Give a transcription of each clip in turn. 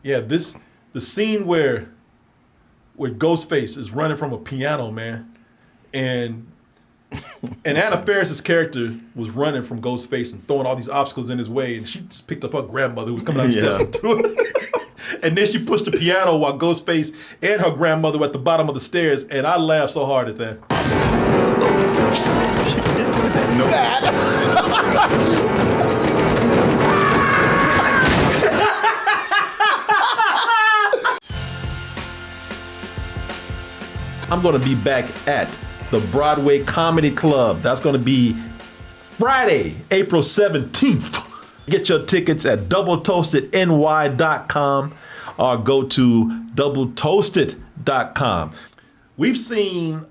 Yeah, the scene where Ghostface is running from a piano, man, and Anna Faris's character was running from Ghostface and throwing all these obstacles in his way, and she just picked up her grandmother who was coming down the steps and threw it. And then she pushed the piano while Ghostface and her grandmother were at the bottom of the stairs, and I laughed so hard at that. I'm going to be back at the Broadway Comedy Club. That's going to be Friday, April 17th. Get your tickets at doubletoastedny.com or go to doubletoasted.com. We've seen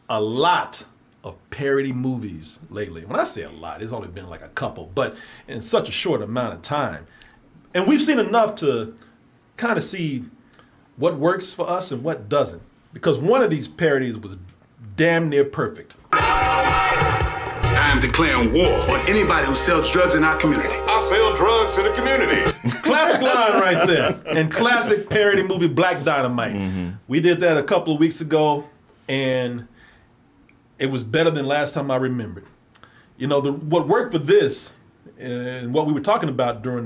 a lot of parody movies lately. When I say a lot, it's only been like a couple, but in such a short amount of time. And we've seen enough to kind of see what works for us and what doesn't. Because one of these parodies was damn near perfect. I am declaring war on anybody who sells drugs in our community. I sell drugs in the community. Classic line right there. And classic parody movie Black Dynamite. Mm-hmm. We did that a couple of weeks ago, and it was better than last time I remembered. You know, what worked for this, and what we were talking about during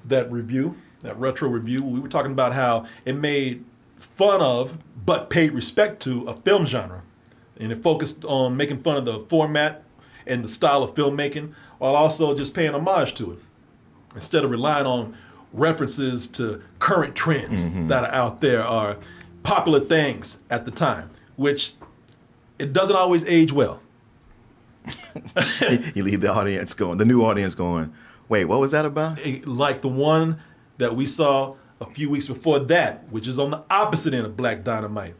that review, that retro review, we were talking about how it made fun of, but paid respect to, a film genre. And it focused on making fun of the format and the style of filmmaking, while also just paying homage to it, instead of relying on references to current trends that are out there or popular things at the time, which it doesn't always age well. You leave the audience going, the new audience going, wait, what was that about? Like the one that we saw a few weeks before that, which is on the opposite end of Black Dynamite.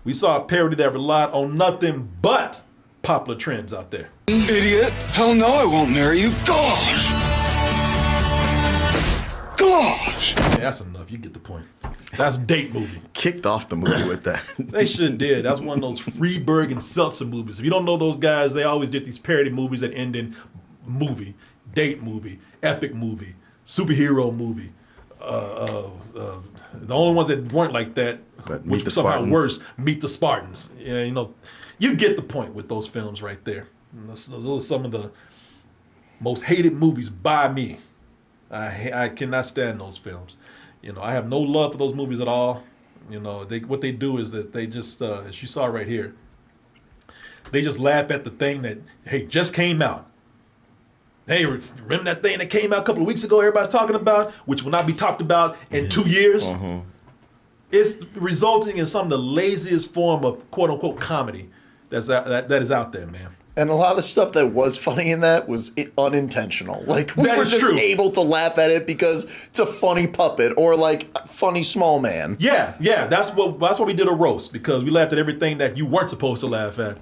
We saw a parody that relied on nothing but popular trends out there. Idiot. Hell no, I won't marry you. Gosh. Gosh. Yeah, that's enough. You get the point. That's date movie. Kicked off the movie with that. They sure did. That's one of those Freeberg and Seltzer movies. If you don't know those guys, they always did these parody movies that end in movie, date movie, epic movie, superhero movie. The only ones that weren't like that, but which was somehow worse, Meet the Spartans. Yeah, you know, you get the point with those films right there. Those are some of the most hated movies by me. I cannot stand those films. You know, I have no love for those movies at all. You know, what they do is that they just, as you saw right here, they just laugh at the thing that, hey, just came out. Hey, remember that thing that came out a couple of weeks ago everybody's talking about, which will not be talked about in 2 years? It's resulting in some of the laziest form of quote-unquote comedy that is out there, man. And a lot of the stuff that was funny in that was unintentional. Like, we were just able to laugh at it because it's a funny puppet or, like, a funny small man. Yeah, that's why we did a roast, because we laughed at everything that you weren't supposed to laugh at.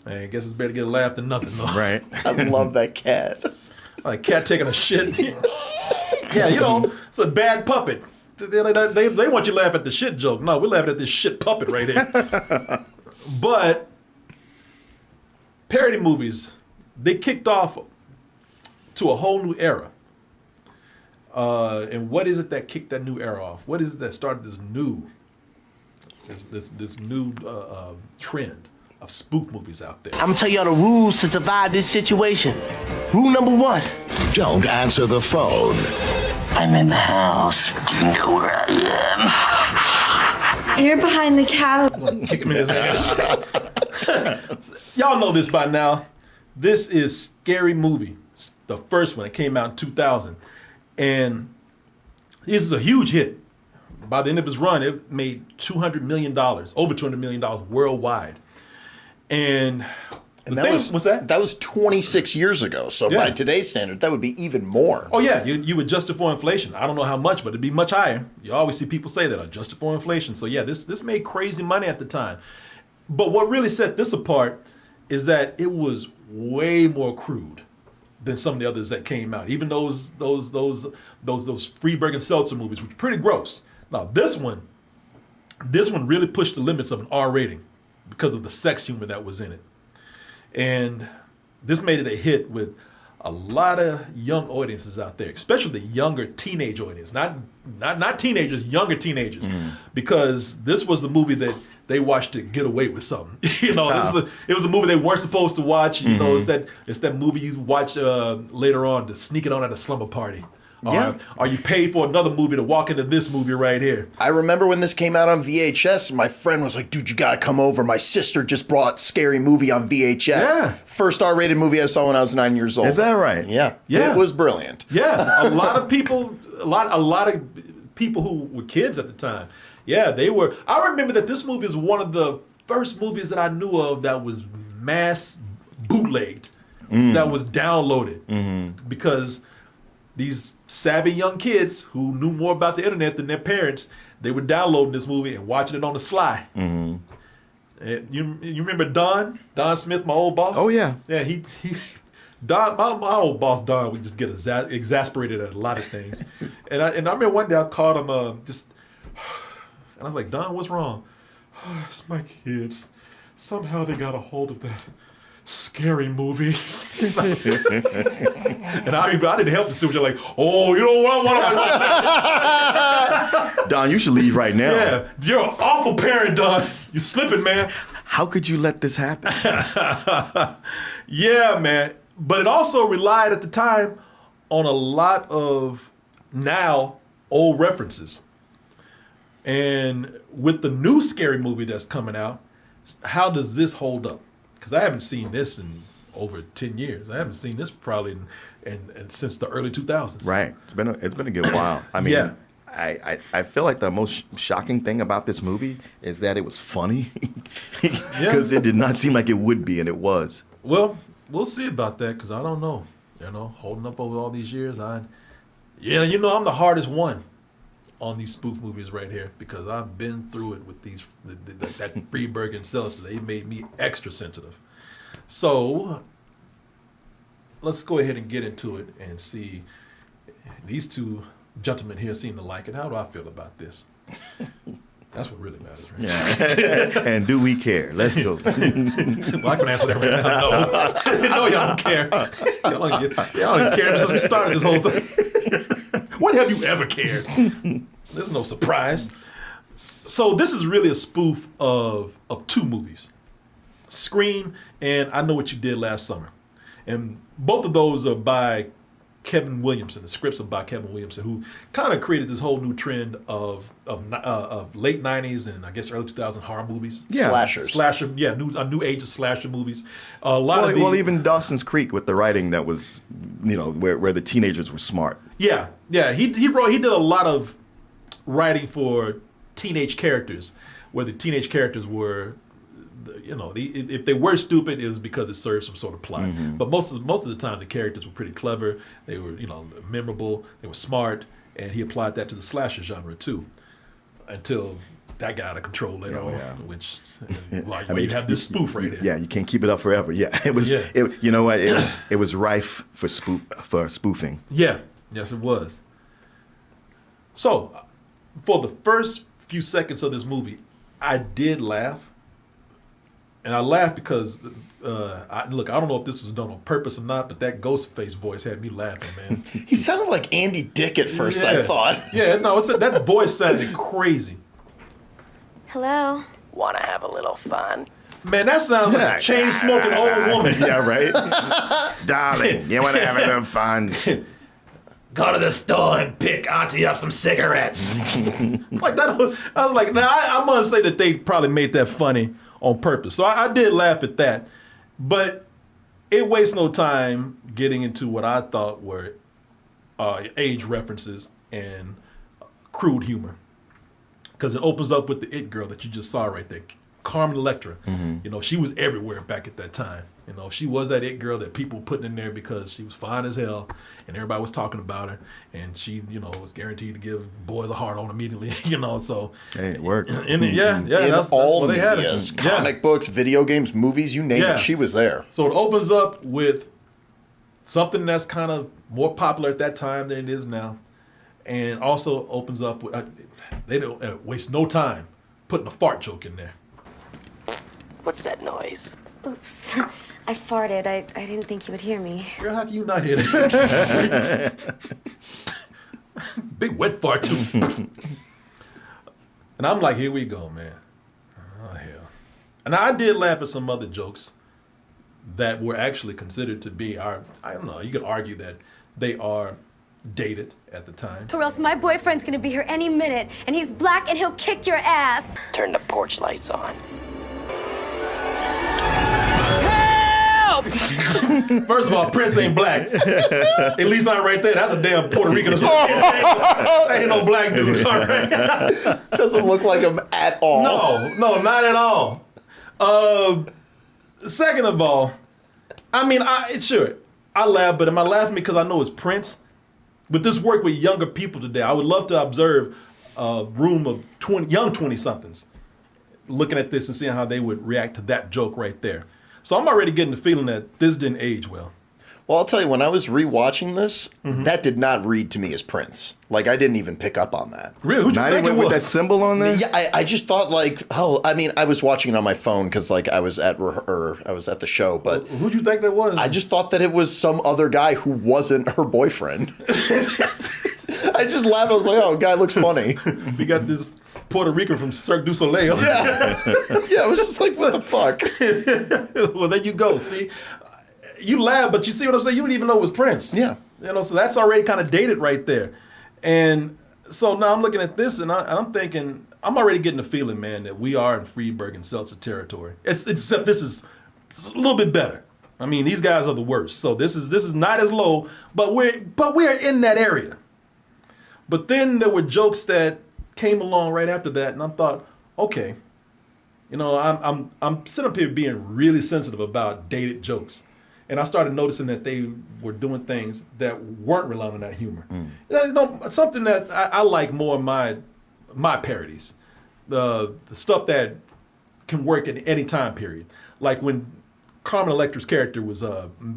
Hey, I guess it's better to get a laugh than nothing, though. Right. I love that cat. Like cat taking a shit. Yeah, you know, it's a bad puppet. They want you to laugh at the shit joke. No, we're laughing at this shit puppet right here. But parody movies, they kicked off to a whole new era. And what is it that kicked that new era off? What is it that started this new trend of spoof movies out there? I'm gonna tell y'all the rules to survive this situation. Rule number 1. Don't answer the phone. I'm in the house. Do you know where I am? You're behind the couch. Kick him in his ass. Y'all know this by now. This is Scary Movie, the first one. It came out in 2000. And this is a huge hit. By the end of its run, it made $200 million, over $200 million worldwide. And that was 26 years ago. So by today's standard, that would be even more. Oh yeah, you adjust it for inflation. I don't know how much, but it'd be much higher. You always see people say that, adjust it for inflation. So yeah, this made crazy money at the time. But what really set this apart is that it was way more crude than some of the others that came out. Even those Freeberg and Seltzer movies, which were pretty gross. Now this one really pushed the limits of an R rating because of the sex humor that was in it. And this made it a hit with a lot of young audiences out there, especially the younger teenage audience, not teenagers, younger teenagers, because this was the movie that they watched to get away with something. You know, it was a movie they weren't supposed to watch. You know, it's that movie you watch later on to sneak it on at a slumber party. Yeah. Or you paid for another movie to walk into this movie right here. I remember when this came out on VHS, my friend was like, dude, you gotta come over. My sister just brought Scary Movie on VHS. Yeah. First R-rated movie I saw when I was 9 years old. Is that right? Yeah. Yeah. It was brilliant. Yeah, a lot of people who were kids at the time. Yeah, they were. I remember that this movie is one of the first movies that I knew of that was mass bootlegged, that was downloaded, because these savvy young kids who knew more about the internet than their parents, they were downloading this movie and watching it on the sly. You remember Don Smith, my old boss? Oh yeah. Yeah, Don, my old boss Don would just get exasperated at a lot of things, and I remember one day I called him and I was like, Don, what's wrong? It's my kids. Somehow they got a hold of that Scary Movie. And I didn't help the suit. You're like, oh, you don't want to. Don, you should leave right now. Yeah, you're an awful parent, Don. You're slipping, man. How could you let this happen? Yeah, man. But it also relied at the time on a lot of now old references. And with the new Scary Movie that's coming out, how does this hold up? Because I haven't seen this in over 10 years. I haven't seen this probably since the early 2000s. Right. It's been a good while. I mean, Yeah. I feel like the most shocking thing about this movie is that it was funny, because it did not seem like it would be, and it was. Well, we'll see about that, because I don't know. You know, holding up over all these years, I'm the hardest one on these spoof movies right here, because I've been through it with that Freeberg and Seltzer. They made me extra sensitive. So let's go ahead and get into it and see. These two gentlemen here seem to like it. How do I feel about this? That's what really matters, right? Yeah. And do we care? Let's go. Well, I can answer that right now. No, no, y'all don't care. Y'all don't care since we started this whole thing. When have you ever cared? There's no surprise. So this is really a spoof of two movies, Scream and I Know What You Did Last Summer. And both of those are by Kevin Williamson. The scripts are by Kevin Williamson, who kind of created this whole new trend of late 90s and I guess early 2000s horror movies. Yeah. Slashers. Slasher, yeah, a new age of slasher movies. A lot of even Dawson's Creek with the writing that was, where the teenagers were smart. Yeah. He did a lot of writing for teenage characters, where the teenage characters were, if they were stupid, it was because it served some sort of plot. Mm-hmm. But most of the time, the characters were pretty clever. They were, memorable. They were smart, and he applied that to the slasher genre too, until that got out of control later on. Yeah. Which, you have this spoof right here. Yeah, you can't keep it up forever. Yeah, it was. Yeah. It was rife for spoofing. Yeah, yes, it was. So, for the first few seconds of this movie, I did laugh. And I laughed because, I don't know if this was done on purpose or not, but that Ghostface voice had me laughing, man. He sounded like Andy Dick at first, I thought. Yeah, no, that voice sounded crazy. Hello? Wanna have a little fun? Man, that sounds like a chain-smoking old woman. Yeah, right? Darling, you want to have a little fun? Go to the store and pick Auntie up some cigarettes. Like that. I was like, now I'm going to say that they probably made that funny on purpose. So I did laugh at that. But it wastes no time getting into what I thought were age references and crude humor. Because it opens up with the It Girl that you just saw right there, Carmen Electra. Mm-hmm. She was everywhere back at that time. She was that It Girl that people were putting in there because she was fine as hell and everybody was talking about her, and she, was guaranteed to give boys a hard on immediately, so. Hey, it worked. In That's all where they had medias, it. comic books, video games, movies, you name it, she was there. So it opens up with something that's kind of more popular at that time than it is now, and also opens up with, they don't waste no time putting a fart joke in there. What's that noise? Oops. I farted. I didn't think you would hear me. Girl, how can you not hear that? Big wet fart, too. And I'm like, here we go, man. Oh, hell. And I did laugh at some other jokes that were actually considered to be I don't know, you could argue that they are dated at the time. Or else my boyfriend's gonna be here any minute, and he's black and he'll kick your ass. Turn the porch lights on. First of all, Prince ain't black. At least not right there. That's a damn Puerto Rican or something. That ain't no black dude, all right? Doesn't look like him at all. No, not at all. Second of all, I mean, sure, I laugh, but am I laughing because I know it's Prince? With this work with younger people today, I would love to observe a room of young 20-somethings looking at this and seeing how they would react to that joke right there. So I'm already getting the feeling that this didn't age well. Well, I'll tell you, when I was rewatching this, that did not read to me as Prince. Like, I didn't even pick up on that. Really? Who'd you Not think it even was? with that symbol on there? Yeah, I just thought I mean, I was watching it on my phone because like I was at the show, but Who'd you think that was? I just thought that it was some other guy who wasn't her boyfriend. I just laughed. I was like, oh, guy looks funny. We got this Puerto Rican from Cirque du Soleil. Yeah, I was just like, what the fuck? Well, there you go. See, you laugh, but you see what I'm saying? You didn't even know it was Prince. Yeah. You know, so that's already kind of dated right there. And so now I'm looking at this and I'm thinking, I'm already getting the feeling, man, that we are in Friedberg and Seltzer territory. Except this is a little bit better. I mean, these guys are the worst. So this is not as low, but we're in that area. But then there were jokes that came along right after that, and I thought, okay, you know, I'm sitting up here being really sensitive about dated jokes. And I started noticing that they were doing things that weren't relying on that humor. You know, something that I like more in my parodies, the stuff that can work at any time period. Like when Carmen Electra's character was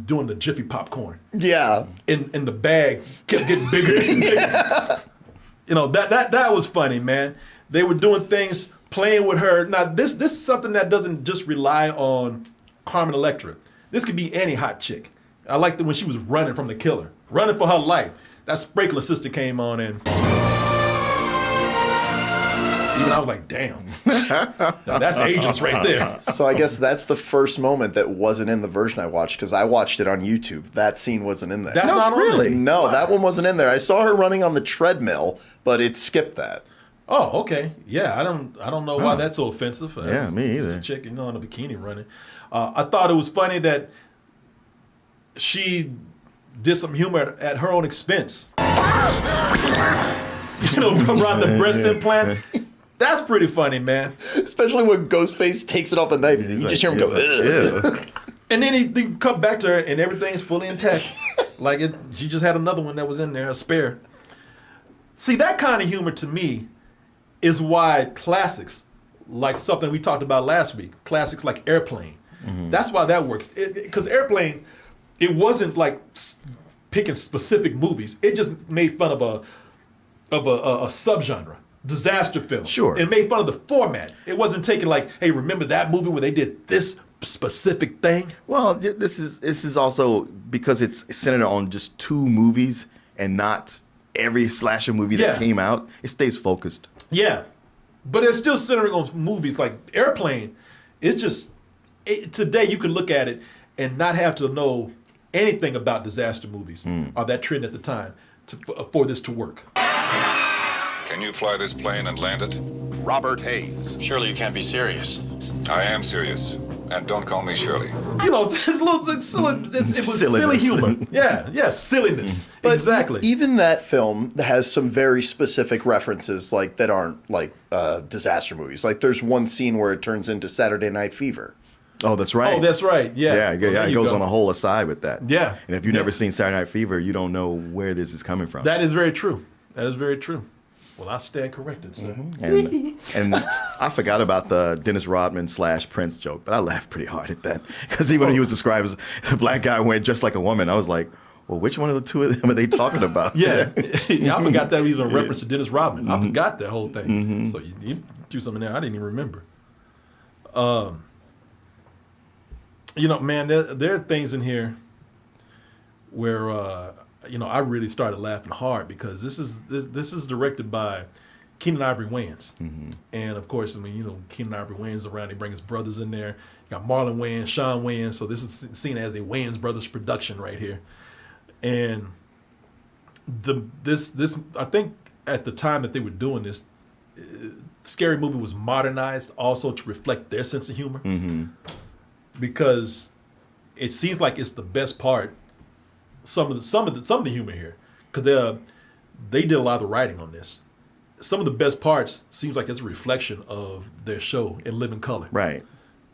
doing the Jiffy popcorn. Yeah. And the bag kept getting bigger and bigger. Yeah. You know, that was funny, man. They were doing things, playing with her. Now, this is something that doesn't just rely on Carmen Electra. This could be any hot chick. I liked it when she was running from the killer, running for her life. That sprinkler sister came on and even I was like, damn. That's agents right there. So I guess that's the first moment that wasn't in the version I watched because I watched it on YouTube. That scene wasn't in there. That's not really? No, wow. That one wasn't in there. I saw her running on the treadmill, but it skipped that. Oh, okay. Yeah, I don't know why that's so offensive. Yeah, me either. Just a chick, you know, in a bikini running. I thought it was funny that she did some humor at her own expense. You know, around the breast implant. That's pretty funny, man. Especially when Ghostface takes it off the knife. You just hear him go, ugh. And then he cut back to her and everything's fully intact. Like she just had another one that was in there, a spare. See, that kind of humor to me is why classics, like something we talked about last week, classics like Airplane, that's why that works. Because Airplane, it wasn't like picking specific movies. It just made fun of a subgenre. Disaster film. Sure. It made fun of the format. It wasn't taking like, hey, remember that movie where they did this specific thing? Well, this is also because it's centered on just two movies and not every slasher movie that came out. It stays focused. Yeah. But it's still centering on movies like Airplane. It's just, today you can look at it and not have to know anything about disaster movies or that trend at the time for this to work. Can you fly this plane and land it? Robert Hayes. Surely you can't be serious. I am serious. And don't call me Shirley. You know, it was silly humor. Yeah, silliness. But exactly. Even that film has some very specific references like that aren't like disaster movies. Like there's one scene where it turns into Saturday Night Fever. Oh, that's right. Oh, that's right. Yeah. Yeah, it goes on a whole aside with that. Yeah. And if you've never seen Saturday Night Fever, you don't know where this is coming from. That is very true. That is very true. Well, I stand corrected, sir. And I forgot about the Dennis Rodman / Prince joke, but I laughed pretty hard at that. Because even when he was described as a black guy went just like a woman, I was like, well, which one of the two of them are they talking about? Yeah, I forgot that he was in reference to Dennis Rodman. I forgot that whole thing. So you threw something there I didn't even remember. You know, man, there are things in here where I really started laughing hard because this is directed by Keenan Ivory Wayans, and of course, Keenan Ivory Wayans around. They bring his brothers in there. You got Marlon Wayans, Sean Wayans. So this is seen as a Wayans brothers production right here, and this I think at the time that they were doing this, Scary Movie was modernized also to reflect their sense of humor, because it seems like it's the best part. Some of the humor here, because they did a lot of the writing on this. Some of the best parts seems like it's a reflection of their show in living color. Right.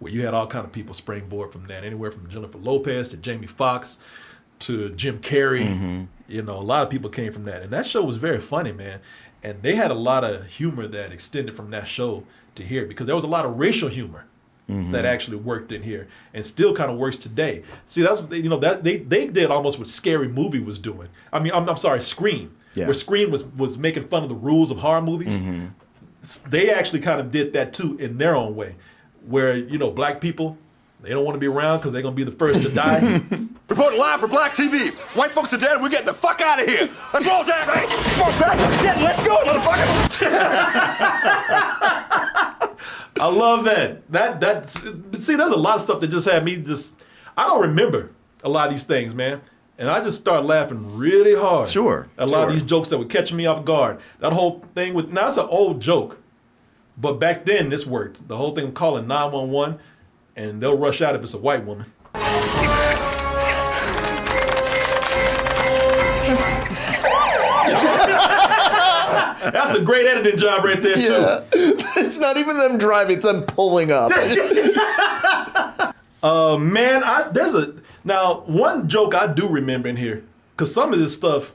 Where you had all kind of people springboard from that, anywhere from Jennifer Lopez to Jamie Foxx to Jim Carrey. A lot of people came from that. And that show was very funny, man. And they had a lot of humor that extended from that show to here, because there was a lot of racial humor that actually worked in here and still kind of works today. See, that's that they did almost what Scary Movie was doing. I mean, I'm sorry, Scream. Yeah. Where Scream was making fun of the rules of horror movies. They actually kind of did that too in their own way, where black people, they don't want to be around because they're gonna be the first to die. Reporting live for Black TV. White folks are dead. We're getting the fuck out of here. Let's roll, Jack. Come on, back. Let's go, motherfucker. I love that. See, there's a lot of stuff that just had me I don't remember a lot of these things, man. And I just started laughing really hard. Sure. At a lot of these jokes that were catching me off guard. That whole thing now it's an old joke, but back then this worked. The whole thing of calling 911 and they'll rush out if it's a white woman. That's a great editing job right there, too. It's not even them driving, it's them pulling up. Man, now one joke I do remember in here, because some of this stuff,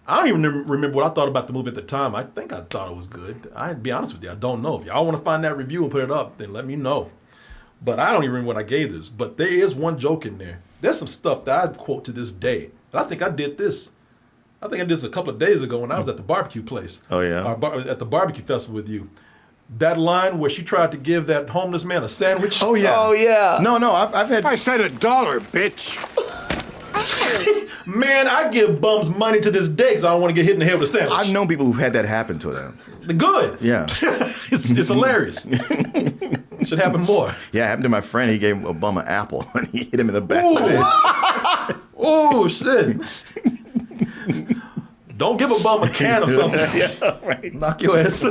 I don't even remember what I thought about the movie at the time. I think I thought it was good. I'd be honest with you, I don't know. If y'all want to find that review and put it up, then let me know. But I don't even remember what I gave this. But there is one joke in there. There's some stuff that I quote to this day. And I think I did this. I think I did this a couple of days ago when I was at the barbecue place. Oh, yeah? At the barbecue festival with you. That line where she tried to give that homeless man a sandwich. Oh, yeah. Oh, yeah. No, I've had... I said $1, bitch. Man, I give bums money to this day because I don't want to get hit in the head with a sandwich. I've known people who've had that happen to them. Good. Yeah. It's hilarious. Should happen more. Yeah, it happened to my friend. He gave a bum an apple and he hit him in the back. Oh, shit. Don't give a bum a can of something. Yeah, right. Knock your ass.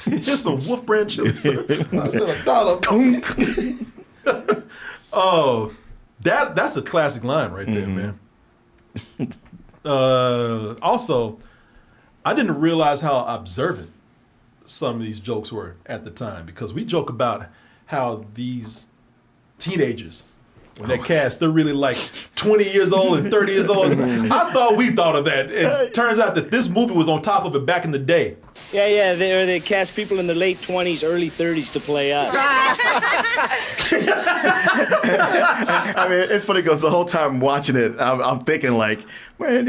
Here's some Wolf Brand chips. I said $1. Oh, that's a classic line right there, man. Also, I didn't realize how observant some of these jokes were at the time, because we joke about how these teenagers, when they're cast, they're really like 20 years old and 30 years old. I thought we thought of that. It turns out that this movie was on top of it back in the day. Yeah, they cast people in the late 20s, early 30s to play us. I mean, it's funny because the whole time watching it, I'm thinking like, man,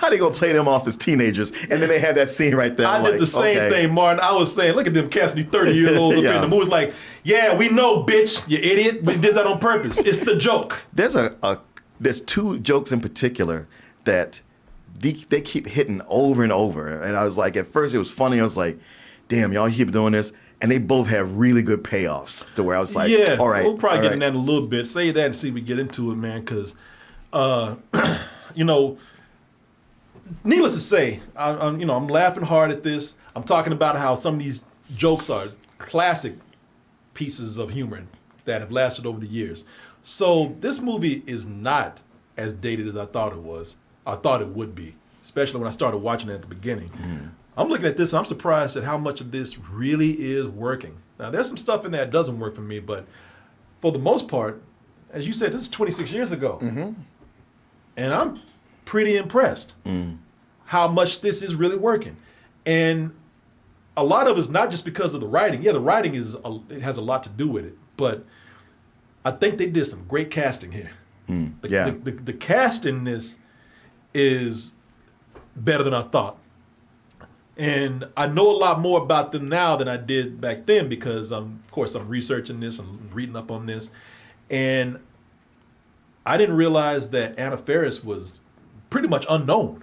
how they gonna play them off as teenagers? And then they had that scene right there. I did the same thing, Martin. I was saying, look at them casting these 30-year-olds up Yeah. in the movie. Like, yeah, we know, bitch, you idiot. We did that on purpose. It's the joke. There's two jokes in particular that they keep hitting over and over. And I was like, at first it was funny. I was like, damn, y'all keep doing this. And they both have really good payoffs to where I was like, yeah, all right. We'll probably get in right. that in a little bit. Say that and see if we get into it, man, because, needless to say, I'm laughing hard at this. I'm talking about how some of these jokes are classic pieces of humor that have lasted over the years. So this movie is not as dated as I thought it was. I thought it would be, especially when I started watching it at the beginning. I'm looking at this, and I'm surprised at how much of this really is working. Now, there's some stuff in there that doesn't work for me, but for the most part, as you said, this is 26 years ago. And I'm pretty impressed how much this is really working. And a lot of it's not just because of the writing. Yeah, the writing it has a lot to do with it, but I think they did some great casting here. The cast in this is better than I thought. And I know a lot more about them now than I did back then because, of course, I'm researching this and reading up on this. And I didn't realize that Anna Faris was pretty much unknown.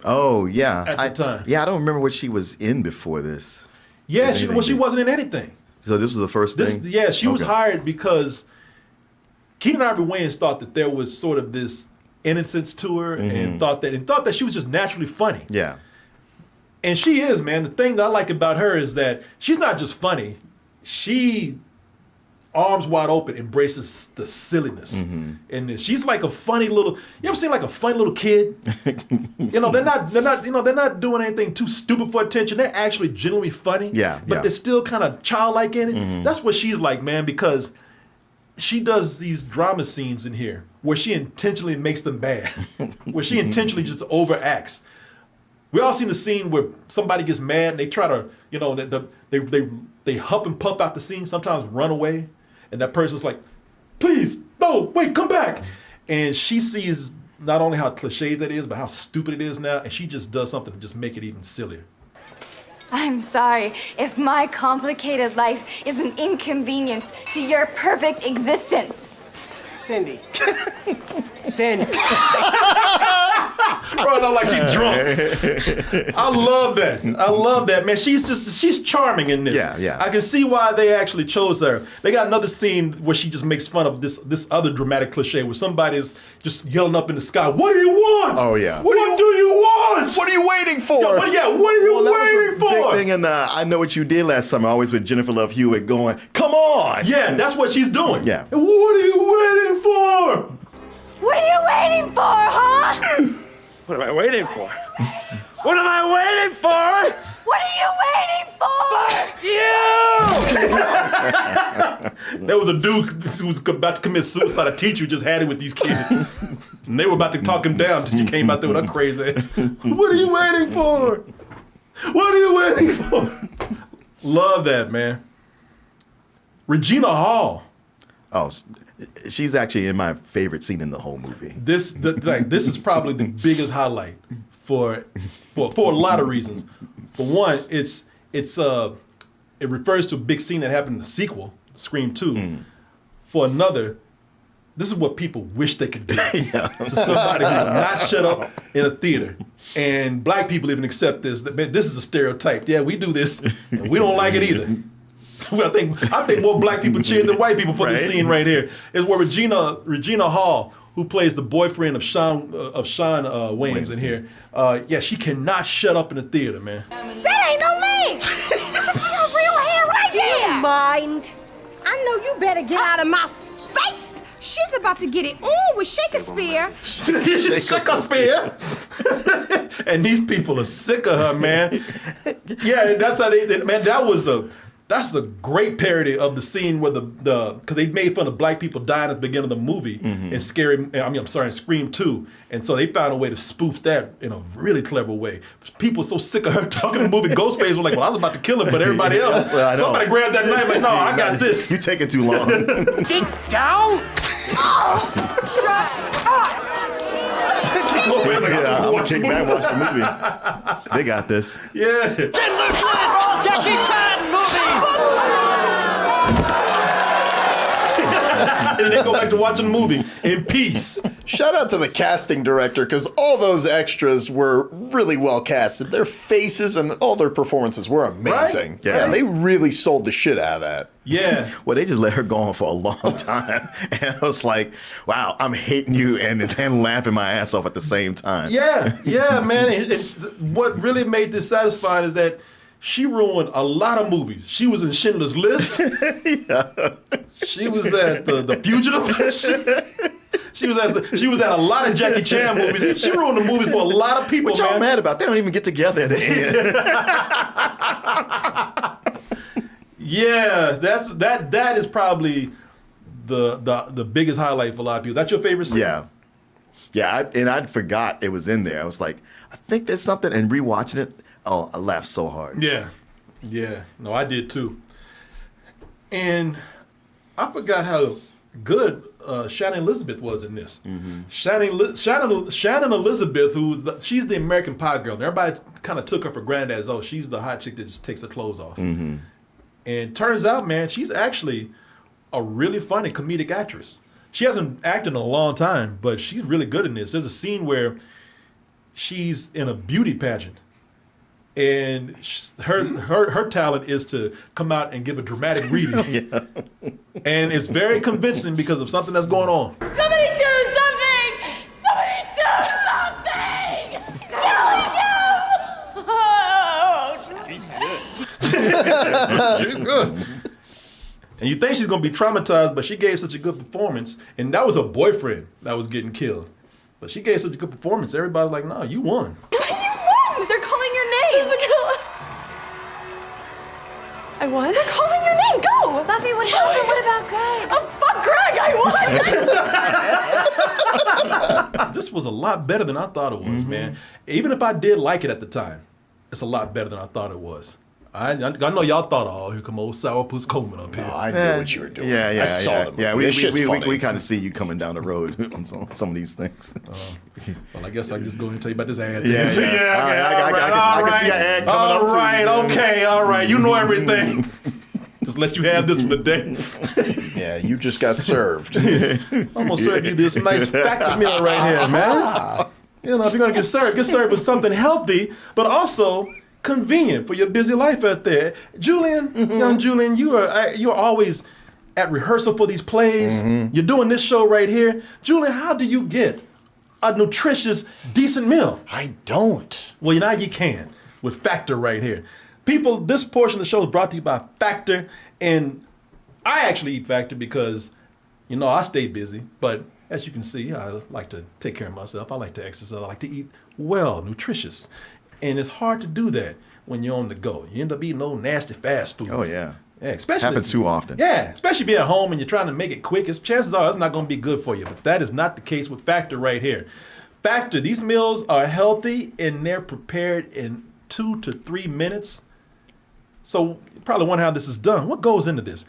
Oh, yeah. At the time. Yeah, I don't remember what she was in before this. Yeah, she wasn't in anything. So this was the first thing? Yeah, she was hired because Keenen Ivory Wayans thought that there was sort of this innocence to her and thought that she was just naturally funny. Yeah. And she is, man. The thing that I like about her is that she's not just funny. She arms wide open embraces the silliness in this. She's like a funny little. You ever seen like a funny little kid? They're not doing anything too stupid for attention. They're actually genuinely funny. Yeah. But they're still kind of childlike in it. That's what she's like, man, because she does these drama scenes in here where she intentionally makes them bad, where she intentionally just overacts. We all seen the scene where somebody gets mad and they try to, they huff and puff out the scene, sometimes run away, and that person's like, please, no, wait, come back. And she sees not only how cliche that is, but how stupid it is now, and she just does something to just make it even sillier. I'm sorry if my complicated life is an inconvenience to your perfect existence. Cindy. Cindy. Bro, not like she's drunk. I love that, man. She's charming in this. Yeah. I can see why they actually chose her. They got another scene where she just makes fun of this other dramatic cliche where somebody's just yelling up in the sky, what do you want? Oh, yeah. What do you want? What are you waiting for? What are you waiting for? Big thing in I Know What You Did Last Summer, always with Jennifer Love Hewitt going, come on. Yeah, that's what she's doing. Yeah. And what are you waiting for? What are you waiting for, huh? What am I waiting for? What am I waiting for? What are you waiting for? You! There was a dude who was about to commit suicide. A teacher who just had it with these kids. And they were about to talk him down until you came out there with her crazy ass. What are you waiting for? What are you waiting for? Love that, man. Regina Hall. Oh, she's actually in my favorite scene in the whole movie. This is probably the biggest highlight for a lot of reasons. For one, it refers to a big scene that happened in the sequel, Scream 2. For another, this is what people wish they could do to somebody who's not shut up in a theater. And black people even accept this. That, man, this is a stereotype. Yeah, we do this, and we don't like it either. I think more black people cheer than white people for this scene right here. Is where Regina Hall, who plays the boyfriend of Sean Wayans in here, she cannot shut up in the theater, man. That ain't no man! Your real hair right there! Mind. I know you better get out of my face! She's about to get it on with Shakespeare. Shakespeare. And these people are sick of her, man. Yeah, that's how man, that's a great parody of the scene where because they made fun of black people dying at the beginning of the movie in Scream 2. And so they found a way to spoof that in a really clever way. People so sick of her talking in the movie. Ghostface was like, well, I was about to kill him, but everybody else, somebody grabbed that knife like, no, I got this. You're taking too long. Sit down! Shut up! I'm gonna kick back and watch the movie. They got this. Yeah. Schindler's List! Jackie Chan movies! And then they go back to watching the movie in peace. Shout out to the casting director, because all those extras were really well casted. Their faces and all their performances were amazing. Right? Yeah, they really sold the shit out of that. Yeah. Well, they just let her go on for a long time. And I was like, wow, I'm hating you and then laughing my ass off at the same time. Yeah, man. What really made this satisfying is that she ruined a lot of movies. She was in Schindler's List. She was at the Fugitive. She was at a lot of Jackie Chan movies. She ruined the movies for a lot of people. What y'all mad about? They don't even get together at the end. Yeah, that is probably the biggest highlight for a lot of people. That's your favorite scene? Yeah. I forgot it was in there. I was like, I think there's something, and rewatching it, oh, I laughed so hard. Yeah. No, I did too. And I forgot how good Shannon Elizabeth was in this. Shannon Elizabeth, she's the American Pie girl. And everybody kind of took her for granted as, she's the hot chick that just takes her clothes off. And turns out, man, she's actually a really funny comedic actress. She hasn't acted in a long time, but she's really good in this. There's a scene where she's in a beauty pageant, and her talent is to come out and give a dramatic reading. And it's very convincing because of something that's going on. Somebody do something! Somebody do something! It's killing you! Oh, He's good. She's good. And you think she's going to be traumatized, but she gave such a good performance. And that was her boyfriend that was getting killed. But she gave such a good performance. Everybody's like, no, you won. You won! They're calling your name. I won? They're calling your name. Go! Buffy, what happened? What about Greg? Oh, fuck Greg! I won! This was a lot better than I thought it was, man. Even if I did like it at the time, it's a lot better than I thought it was. I know y'all thought, oh, here come old Sourpuss Coleman up here. No, I knew what you were doing. Yeah, I saw the movie. Yeah, we kind of see you coming down the road on some of these things. Well, I guess I can just go ahead and tell you about this ad. Yeah, then. I can see an ad coming up too. All right, you know everything. Just let you have this one today. Yeah, you just got served. I'm gonna serve you this nice factor meal right here, man. You know, if you're gonna get served with something healthy, but also convenient for your busy life out there. Julian, young Julian, you're always at rehearsal for these plays. You're doing this show right here. Julian, how do you get a nutritious, decent meal? I don't. Well, now you can with Factor right here. People, this portion of the show is brought to you by Factor, and I actually eat Factor because, you know, I stay busy, but as you can see, I like to take care of myself. I like to exercise. I like to eat well, nutritious. And it's hard to do that when you're on the go. You end up eating old nasty fast food. Oh, yeah. Yeah, especially happens too often. Yeah, especially if you're at home and you're trying to make it quick. Chances are it's not going to be good for you. But that is not the case with Factor right here. Factor, these meals are healthy and they're prepared in 2 to 3 minutes. So you probably wonder how this is done. What goes into this?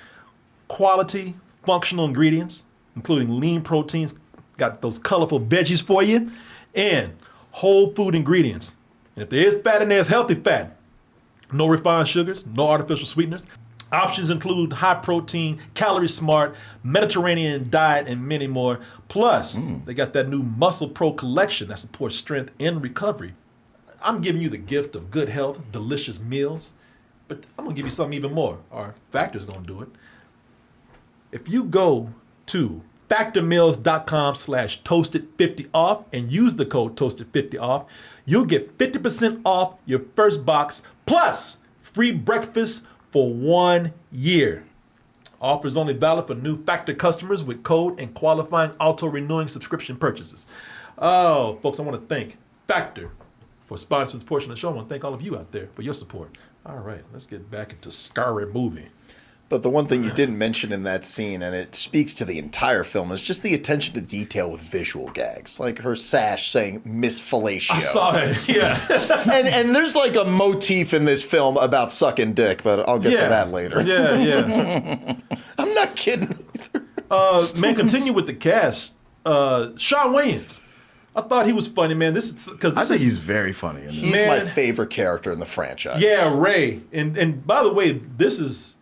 Quality, functional ingredients, including lean proteins, got those colorful veggies for you, and whole food ingredients. And if there is fat in there, it's healthy fat. No refined sugars, no artificial sweeteners. Options include high protein, calorie smart, Mediterranean diet, and many more. Plus, they got that new Muscle Pro collection that supports strength and recovery. I'm giving you the gift of good health, delicious meals, but I'm gonna give you something even more. Our Factor's gonna do it. If you go to factormeals.com/toasted50off and use the code toasted50off, you'll get 50% off your first box plus free breakfast for 1 year. Offer is only valid for new Factor customers with code and qualifying auto-renewing subscription purchases. Oh, folks, I want to thank Factor for sponsoring this portion of the show. I want to thank all of you out there for your support. All right, let's get back into Scary Movie. But the one thing you didn't mention in that scene, and it speaks to the entire film, is just the attention to detail with visual gags. Like her sash saying Miss Fellatio. I saw that, yeah. and there's like a motif in this film about sucking dick, but I'll get to that later. Yeah. I'm not kidding. Man, continue with the cast. Shawn Wayans. I thought he was funny, man. I think he's very funny. He's my favorite character in the franchise. Yeah, Ray. And by the way, this is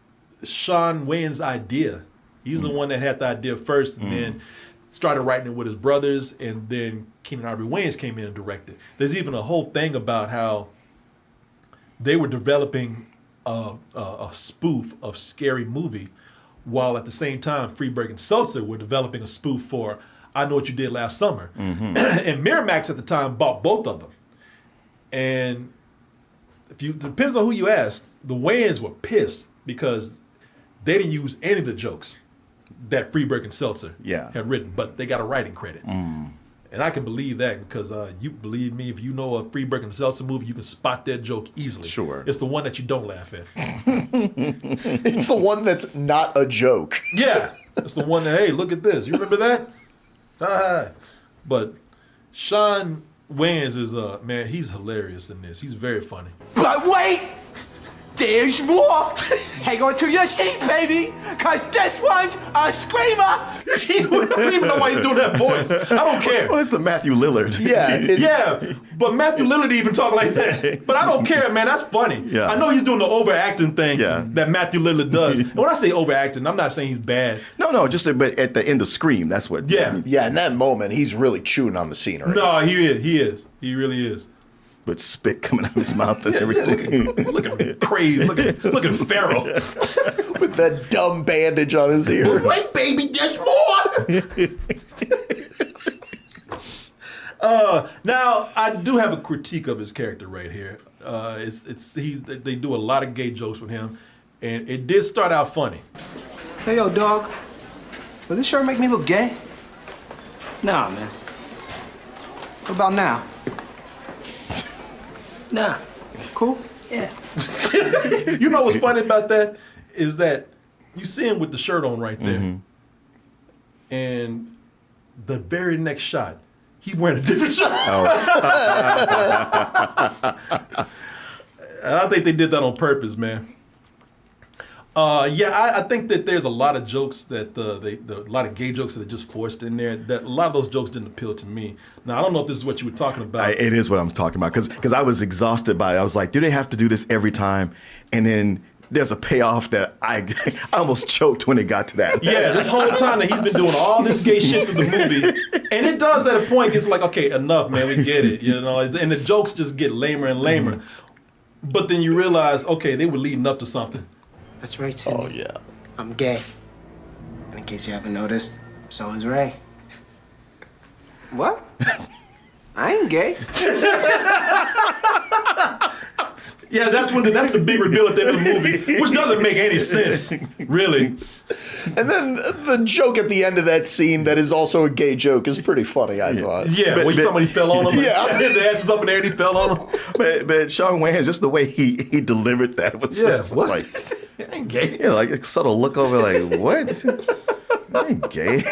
Shawn Wayans' idea. He's the one that had the idea first, and then started writing it with his brothers, and then Keenen Ivory Wayans came in and directed. There's even a whole thing about how they were developing a spoof of Scary Movie, while at the same time Freeberg and Seltzer were developing a spoof for I Know What You Did Last Summer. And Miramax at the time bought both of them. And depends on who you ask, the Wayans were pissed because they didn't use any of the jokes that Freeberg and Seltzer had written, but they got a writing credit. And I can believe that because you believe me, if you know a Freeberg and Seltzer movie, you can spot that joke easily. Sure. It's the one that you don't laugh at. It's the one that's not a joke. Yeah. It's the one that, hey, look at this. You remember that? But Shawn Wayans is, man, he's hilarious in this. He's very funny. But wait! There's more. Hang on to your seat, baby, because this one's a screamer. I don't even know why he's doing that voice. I don't care. Well, it's the Matthew Lillard. Yeah, but Matthew Lillard even talk like that. But I don't care, man. That's funny. Yeah. I know he's doing the overacting thing Yeah. that Matthew Lillard does. And when I say overacting, I'm not saying he's bad. No, but at the end of Scream, that's what. Yeah. Yeah, in that moment, he's really chewing on the scenery. No, he is. He really is. With spit coming out of his mouth and everything. Looking crazy, looking feral. With that dumb bandage on his ear. Wait, baby, there's more. Now, I do have a critique of his character right here. They do a lot of gay jokes with him, and it did start out funny. Hey, yo, dog. Will this shirt make me look gay? Nah, man. What about now? Nah. Cool? Yeah. You know what's funny about that is that you see him with the shirt on right there, and the very next shot, he's wearing a different shirt. And I think they did that on purpose, man. I think that there's a lot of jokes that a lot of gay jokes that are just forced in there. That a lot of those jokes didn't appeal to me. Now I don't know if this is what you were talking about. It is what I'm talking about because I was exhausted by it. I was like, do they have to do this every time? And then there's a payoff that I almost choked when it got to that. Yeah, this whole time that he's been doing all this gay shit through the movie, and it does at a point. It's like, okay, enough, man, we get it, you know. And the jokes just get lamer and lamer. But then you realize, okay, they were leading up to something. That's right, Sidney. Oh, yeah. I'm gay. And in case you haven't noticed, so is Ray. What? I ain't gay. Yeah, that's the big reveal at the end of the movie, which doesn't make any sense, really. And then the joke at the end of that scene that is also a gay joke is pretty funny, I thought. Yeah, when somebody fell on him. Yeah. His ass was up in the air and he fell on him. But Sean Wayans, just the way he delivered that was what? like, I ain't gay. yeah, like a subtle look over, like, what? I ain't gay.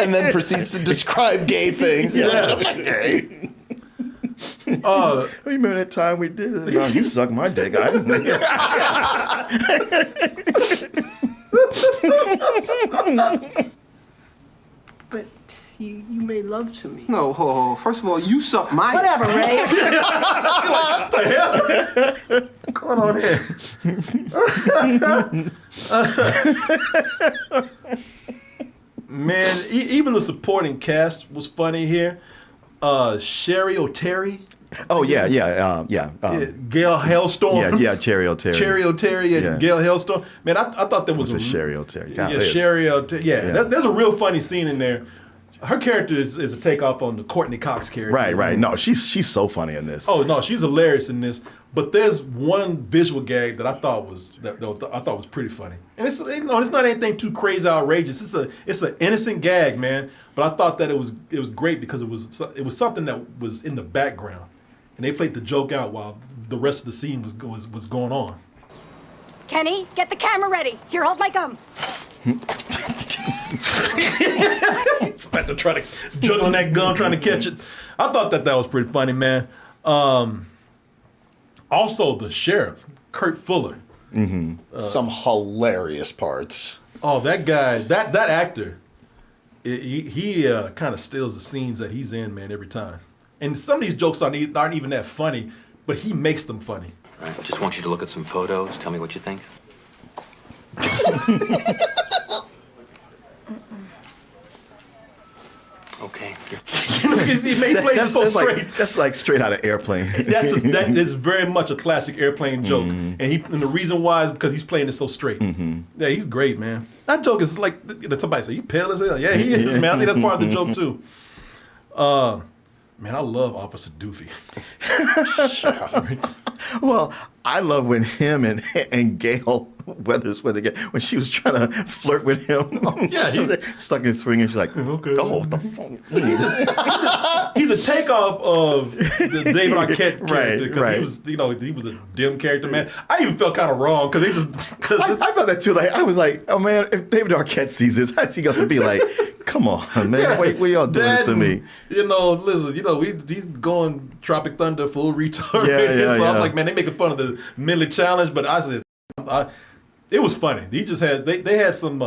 And then proceeds to describe gay things. Yeah. I'm not gay. Remember that time we did it? No, you sucked my dick. I didn't. But you made love to me. No, ho. First of all, you suck my... Whatever, Ray. What the hell? What's going on here? Man, even the supporting cast was funny here. Sherry O'Terry. Oh, yeah. Gail Hailstorm. Yeah, Cherry O'Terry. Cherry O'Terry and Gail Hailstorm. Man, I thought that was a Sherry O'Terry. Yeah, Sherry O'Terry. Yeah. There's a real funny scene in there. Her character is a takeoff on the Courtney Cox character. Right. No, she's so funny in this. Oh no, she's hilarious in this. But there's one visual gag that I thought was pretty funny, and it's not anything too crazy outrageous. It's an innocent gag, man. But I thought that it was great because it was something that was in the background, and they played the joke out while the rest of the scene was going on. Kenny, get the camera ready. Here, hold my gum. About to try to juggling that gum, trying to catch it. I thought that was pretty funny, man. Also, the sheriff, Kurt Fuller. Some hilarious parts. Oh, that guy, that actor, he kind of steals the scenes that he's in, man, every time. And some of these jokes aren't even that funny, but he makes them funny. All right, just want you to look at some photos. Tell me what you think. Okay. He plays so straight. That's like straight out of Airplane. That is very much a classic Airplane joke, and the reason why is because he's playing it so straight. Yeah, he's great, man. That joke is like somebody say, "You pale as hell." Yeah, he is, man. I think that's part of the joke too. Man, I love Officer Doofy. Well, I love when him and Gail Weathers when she was trying to flirt with him. Oh, yeah, stuck in swing and she's like, okay. Oh, the fuck. He's a takeoff of the David Arquette character. Right. He was a dim character, man. I even felt kind of wrong because I felt that too. Like I was like, oh man, if David Arquette sees this, how's he gonna be like? come on, man. Wait, what y'all doing this to me? You know, listen, you know, he's going Tropic Thunder full retard. Yeah, so I'm like, man, they making fun of the mentally challenged, but I said, it was funny. He just had, they had some,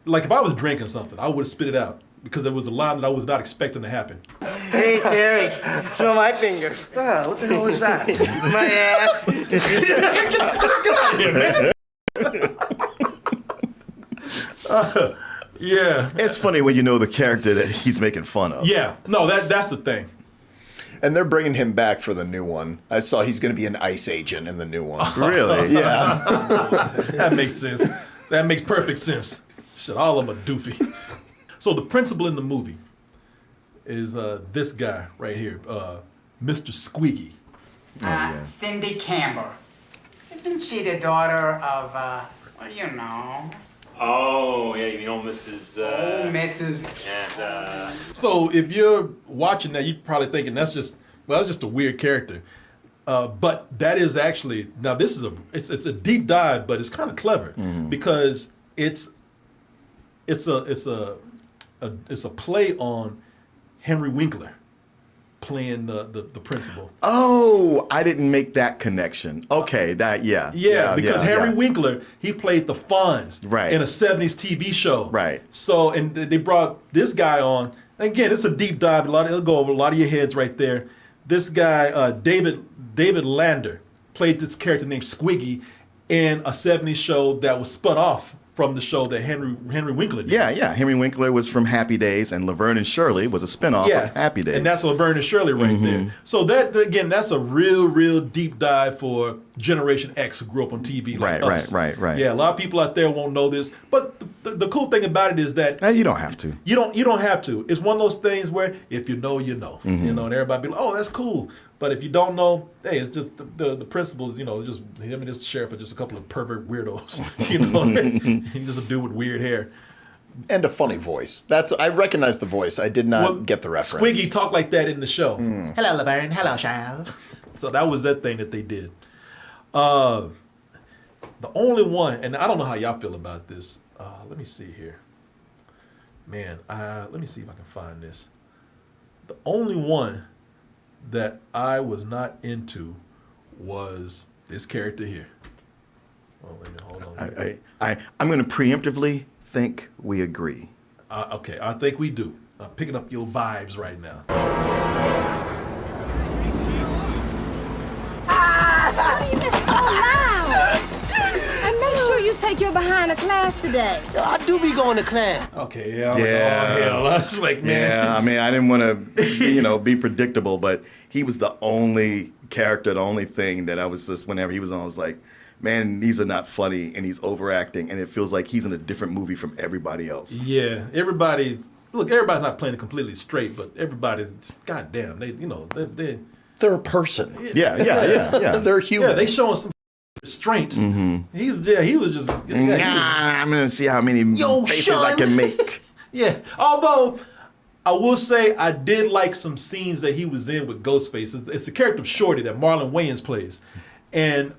like if I was drinking something, I would have spit it out because there was a line that I was not expecting to happen. Hey, Terry, smell my finger. Oh, what the hell is that? My ass. Yeah. It's funny when you know the character that he's making fun of. Yeah. No, that's the thing. And they're bringing him back for the new one. I saw he's going to be an ICE agent in the new one. Really? Yeah. That makes sense. That makes perfect sense. Shit, all of them are doofy. So the principal in the movie is this guy right here, Mr. Squeaky. Cindy Campbell. Isn't she the daughter of, what do you know? Oh, yeah, you know Mrs. Mrs. And, So if you're watching that, you're probably thinking that's just a weird character. But that is actually, now this is it's a deep dive, but it's kind of clever because it's a play on Henry Winkler playing the principal. Oh, I didn't make that connection. Okay, because Henry Winkler, he played the Fonz in a 70s TV show. Right. So, and they brought this guy on. Again, it's a deep dive. It'll go over a lot of your heads right there. This guy, David Lander, played this character named Squiggy in a 70s show that was spun off from the show that Henry Winkler did. Yeah. Henry Winkler was from Happy Days, and Laverne and Shirley was a spinoff of Happy Days. And that's Laverne and Shirley right there. So that, again, that's a real deep dive for Generation X who grew up on TV like us. Right. Yeah, a lot of people out there won't know this. But the cool thing about it is that you don't have to. You don't have to. It's one of those things where if you know, you know. You know, and everybody be like, oh, that's cool. But if you don't know, hey, it's just the principles, you know, just him and his sheriff are just a couple of pervert weirdos. You know, he's just a dude with weird hair. And a funny voice. I recognize the voice. I did not get the reference. Squiggy talked like that in the show. Hello, Laverne. Hello, child. So that was that thing that they did. The only one, and I don't know how y'all feel about this. Let me see here. Man, let me see if I can find this. The only one that I was not into was this character here. Oh, wait a minute, hold on. I'm going to preemptively think we agree. Okay, I think we do. I'm picking up your vibes right now. Jimmy, you're so loud. And make sure you take your behind to class today. I do be going to class. Okay, yeah. I was like, man. Yeah, I mean, I didn't want to, be predictable, but he was the only character, the only thing that I was just, whenever he was on, I was like, man, these are not funny, and he's overacting, and it feels like he's in a different movie from everybody else. Yeah, everybody's not playing it completely straight, but everybody's, goddamn, they're a person. Yeah. They're human. Yeah, they showing some restraint. He was just. I'm gonna see how many faces I can make. Yeah, although I will say I did like some scenes that he was in with Ghostface. It's the character of Shorty that Marlon Wayans plays, and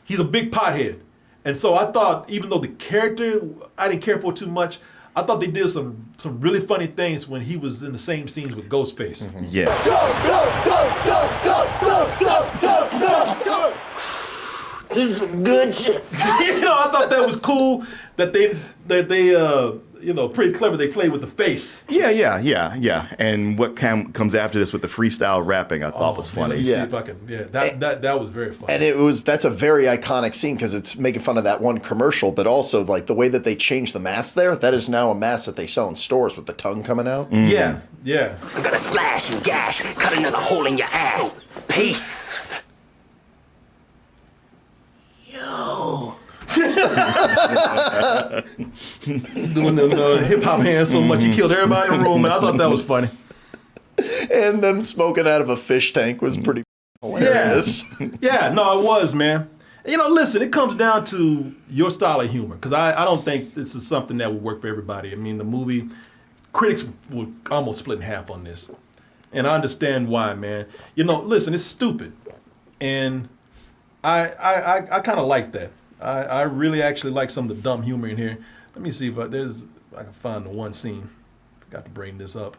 he's a big pothead. And so I thought, even though the character I didn't care for too much, I thought they did some really funny things when he was in the same scenes with Ghostface. Yeah. This is good shit. I thought that was cool that they pretty clever. They played with the face. Yeah. And what comes after this with the freestyle rapping, I thought was funny. See if I can. Yeah, that was very funny. And that's a very iconic scene because it's making fun of that one commercial, but also like the way that they changed the mask there. That is now a mask that they sell in stores with the tongue coming out. Yeah. I'm gonna slash and gash, cut another hole in your ass. Peace. Yo. Doing the hip hop hands so much he killed everybody in the room, and I thought that was funny. And them smoking out of a fish tank was pretty hilarious. Yeah, no, it was, man. Listen, it comes down to your style of humor, because I don't think this is something that would work for everybody. I mean, the movie, critics would almost split in half on this. And I understand why, man. Listen, it's stupid. And I kind of like that. I really actually like some of the dumb humor in here. Let me see if I can find the one scene. got to bring this up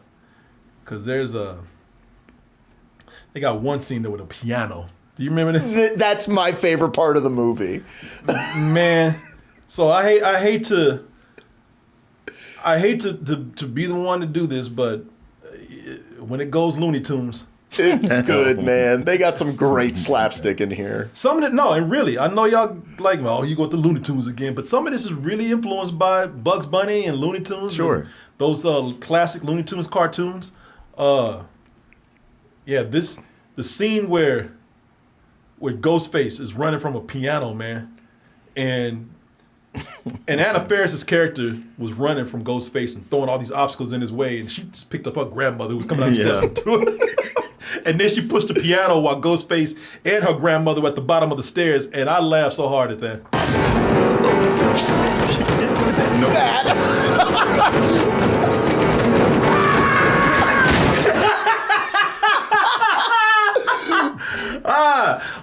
because they got one scene there with a piano. Do you remember this? That's my favorite part of the movie. Man, so I hate to be the one to do this, but when it goes Looney Tunes, it's good, man. They got some great slapstick in here. Some of it, no, and really, I know y'all like, well, you go to Looney Tunes again, but some of this is really influenced by Bugs Bunny and Looney Tunes. Sure. Those classic Looney Tunes cartoons. The scene where Ghostface is running from a piano, man, and Anna Faris's character was running from Ghostface and throwing all these obstacles in his way, and she just picked up her grandmother who was coming down the steps and threw it. And then she pushed the piano while Ghostface and her grandmother were at the bottom of the stairs, and I laughed so hard at that.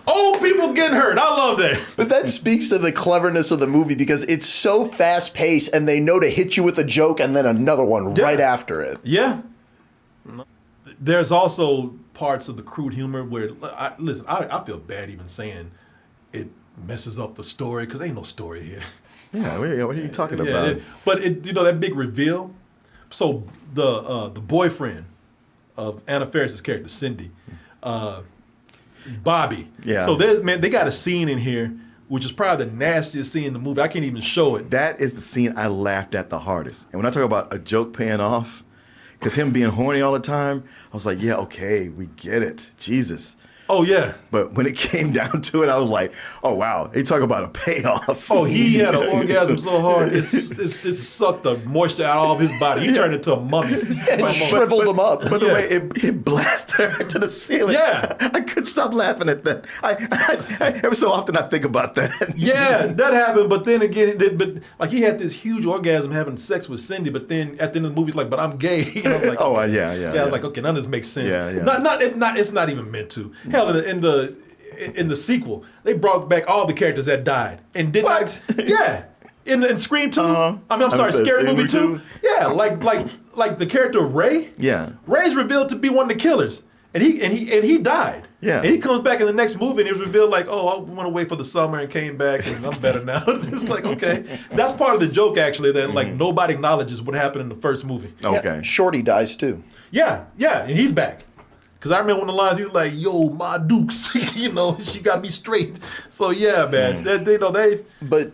Old people getting hurt. I love that. But that speaks to the cleverness of the movie because it's so fast paced and they know to hit you with a joke and then another one right after it. Yeah. There's also parts of the crude humor where, I feel bad even saying it messes up the story because ain't no story here. Yeah, what are you talking about? But that big reveal. So the boyfriend of Anna Faris's character, Cindy, Bobby. Yeah. So they got a scene in here which is probably the nastiest scene in the movie. I can't even show it. That is the scene I laughed at the hardest. And when I talk about a joke paying off, because him being horny all the time, I was like, yeah, okay, we get it. Jesus. Oh, yeah. But when it came down to it, I was like, oh, wow. They talk about a payoff. Oh, he had an orgasm so hard, it sucked the moisture out of all of his body. He turned into a mummy. It shriveled him up. But the way it blasted her to the ceiling. Yeah. I couldn't stop laughing at that. I every so often I think about that. Yeah, that happened. But then again, he had this huge orgasm having sex with Cindy, but then at the end of the movie, he's like, but I'm gay. You know, like, oh, okay. Yeah, I was like, okay, none of this makes sense. Yeah. It's not even meant to. Hell, in the sequel, they brought back all the characters that died and did not. Yeah, in Scream 2. I'm sorry, Scary Movie 2. Yeah, like the character of Ray. Yeah, Ray's revealed to be one of the killers, and he died. Yeah, and he comes back in the next movie, and it was revealed like, oh, I went away for the summer and came back, and I'm better now. It's like, okay, that's part of the joke actually that like nobody acknowledges what happened in the first movie. Okay, yeah, Shorty dies too. Yeah, and he's back. Because I remember one of the lines, he was like, yo, my dukes, she got me straight. So, yeah, man, But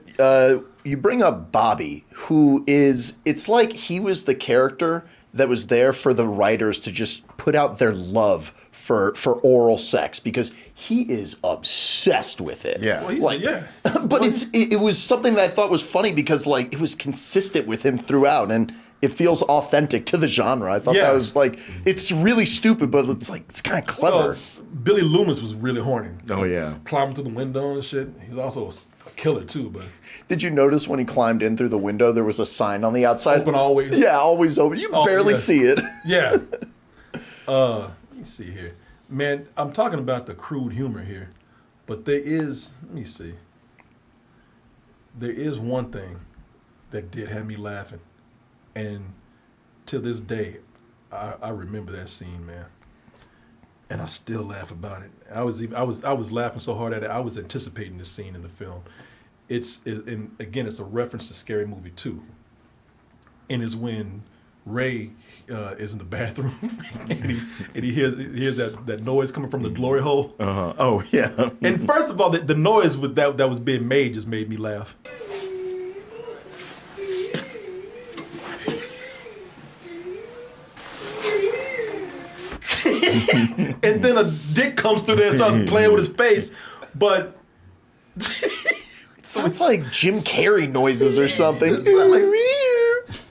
you bring up Bobby, who is, it's like he was the character that was there for the writers to just put out their love for oral sex because he is obsessed with it. Yeah. Well, but it was something that I thought was funny because, like, it was consistent with him throughout, and it feels authentic to the genre. I thought that was like, it's really stupid, but it's kind of clever. Billy Loomis was really horny. Oh, yeah. Climbing through the window and shit. He was also a killer, too. But did you notice when he climbed in through the window, there was a sign on the outside? Open always. Yeah, always open. You barely see it. Yeah. Let me see here. Man, I'm talking about the crude humor here. But let me see. There is one thing that did have me laughing. And to this day, I remember that scene, man, and I still laugh about it. I was laughing so hard at it. I was anticipating this scene in the film. And again, it's a reference to Scary Movie 2, and it's when Ray is in the bathroom and he hears that noise coming from the glory hole. Oh yeah. And first of all, the noise that was being made just made me laugh. And then a dick comes through there and starts playing with his face, but sounds like Jim Carrey noises or something.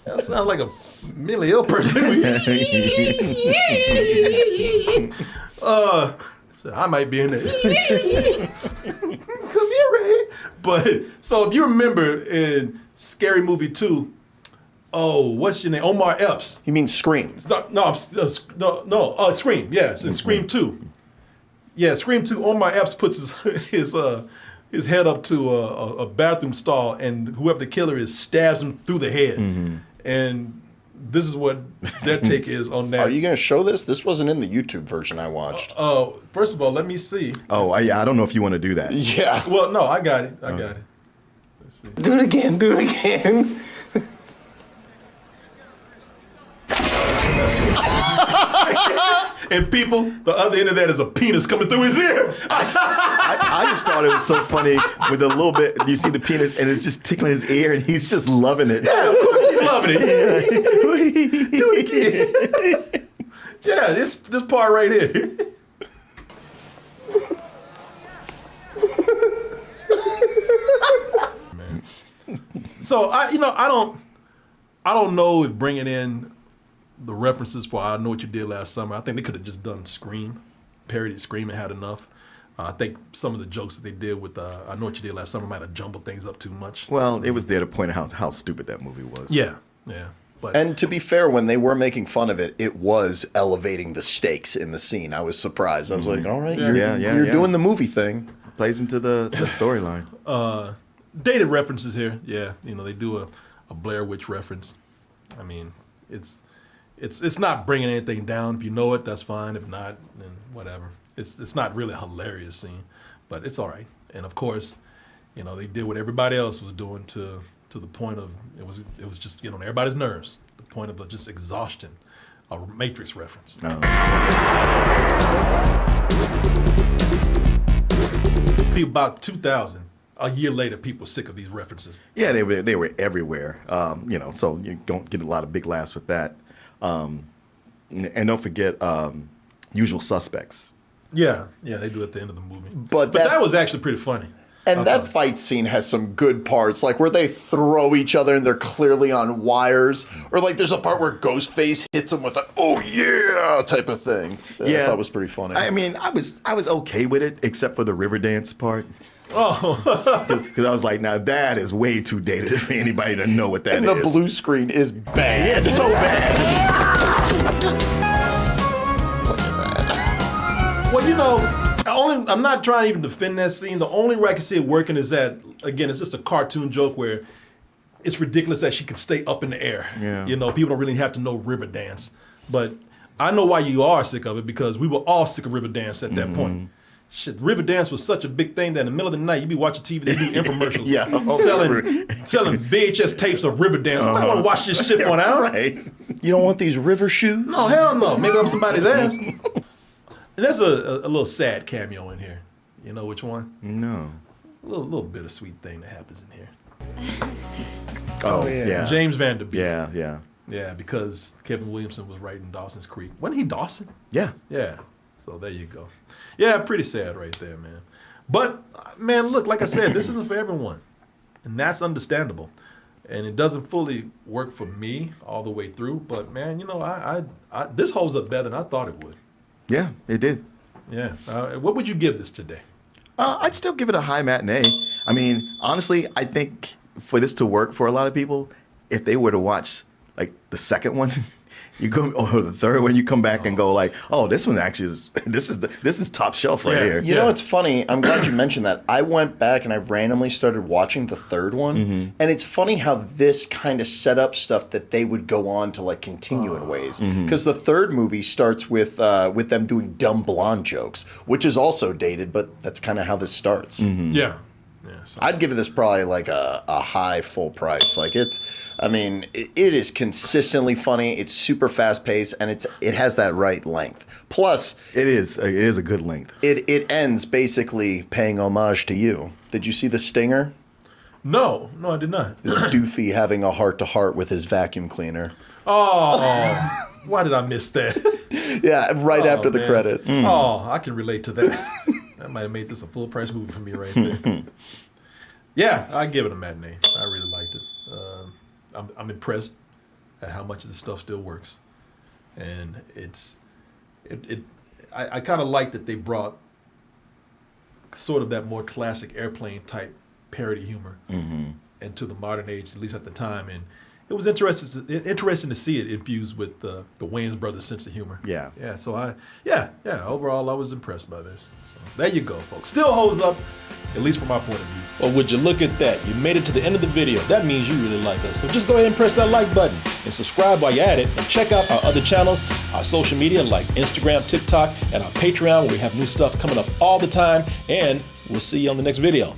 That sounds like a mentally ill person. I might be in there. Come here, Ray. But so if you remember in Scary Movie 2, oh, what's your name? Omar Epps. You mean Scream? No, Scream. Yes, in Scream 2. Yeah, Scream 2. Omar Epps puts his head up to a bathroom stall, and whoever the killer is stabs him through the head. And this is what their take is on that. Are you going to show this? This wasn't in the YouTube version I watched. First of all, let me see. Oh, I don't know if you want to do that. Yeah. Well, no, I got it. I got it. Let's see. Do it again. Do it again. And people, the other end of that is a penis coming through his ear. I just thought it was so funny with a little bit. You see the penis, and it's just tickling his ear, and he's just loving it. Yeah, of course he's loving it. Do it again. Yeah, this part right here. Man. So I don't know if bringing in the references for I Know What You Did Last Summer, I think they could have just done Scream, parodied Scream and had enough. I think some of the jokes that they did with I Know What You Did Last Summer might have jumbled things up too much. Well, it was there to point out how stupid that movie was. Yeah. But, and to be fair, when they were making fun of it, it was elevating the stakes in the scene. I was surprised. I was like, all right, you're doing the movie thing. Plays into the storyline. Dated references here. Yeah, they do a Blair Witch reference. I mean, it's not bringing anything down. If you know it, that's fine. If not, then whatever. It's not really a hilarious scene, but it's all right. And of course, they did what everybody else was doing to the point of it was just on everybody's nerves. The point of just exhaustion. A Matrix reference. About 2000. A year later, people were sick of these references. Yeah, they were everywhere. So you don't get a lot of big laughs with that. And don't forget Usual Suspects. Yeah, they do at the end of the movie. But that was actually pretty funny. And that fight scene has some good parts, like where they throw each other and they're clearly on wires, or like there's a part where Ghostface hits him with a "oh yeah" type of thing. I thought was pretty funny. I mean, I was okay with it, except for the river dance part. Oh, because I was like, now that is way too dated for anybody to know what that is. And the blue screen is bad. It's so bad. Look at that. Well, I'm not trying to even defend that scene. The only way I can see it working is that, again, it's just a cartoon joke where it's ridiculous that she can stay up in the air. Yeah. People don't really have to know river dance. But I know why you are sick of it, because we were all sick of river dance at that point. Shit, river dance was such a big thing that in the middle of the night, you'd be watching TV, they do infomercials. selling VHS tapes of river dance. I don't want to watch this shit for an hour. Right. You don't want these river shoes? No, hell no. Maybe up somebody's ass. And there's a little sad cameo in here. You know which one? No. A little bittersweet thing that happens in here. Oh, yeah. James Van Der Beek. Yeah. Yeah, because Kevin Williamson was writing Dawson's Creek. Wasn't he Dawson? Yeah. Yeah. So there you go. Yeah, pretty sad right there, man. But, man, look, like I said, this isn't for everyone. And that's understandable. And it doesn't fully work for me all the way through. But, man, I this holds up better than I thought it would. Yeah, it did. Yeah. What would you give this today? I'd still give it a high matinee. I mean, honestly, I think for this to work for a lot of people, if they were to watch like the second one, you go or the third one, you come back and go like, oh, this one actually is this is top shelf right here. You know, it's funny. I'm glad you mentioned that. I went back and I randomly started watching the third one, and it's funny how this kind of set up stuff that they would go on to like continue in ways. Because the third movie starts with them doing dumb blonde jokes, which is also dated, but that's kind of how this starts. Yeah. So. I'd give this probably like a high full price. Like it is consistently funny. It's super fast paced, and it has that right length. Plus, it is a good length. It ends basically paying homage to you. Did you see The Stinger? No, I did not. This Doofy having a heart-to-heart with his vacuum cleaner. Oh, why did I miss that? Yeah, right after the credits. Oh, I can relate to that. That might have made this a full price movie for me right there. Yeah, I give it a matinee. I really liked it. I'm impressed at how much of the stuff still works, and I kind of like that they brought sort of that more classic Airplane type parody humor into the modern age, at least at the time, and it was interesting to see it infused with the Wayans brothers' sense of humor. Yeah. Yeah. So overall, I was impressed by this. So there you go, folks. Still holds up, at least from my point of view. Well, would you look at that? You made it to the end of the video. That means you really like us. So just go ahead and press that like button and subscribe while you're at it. And check out our other channels, our social media like Instagram, TikTok, and our Patreon, where we have new stuff coming up all the time. And we'll see you on the next video.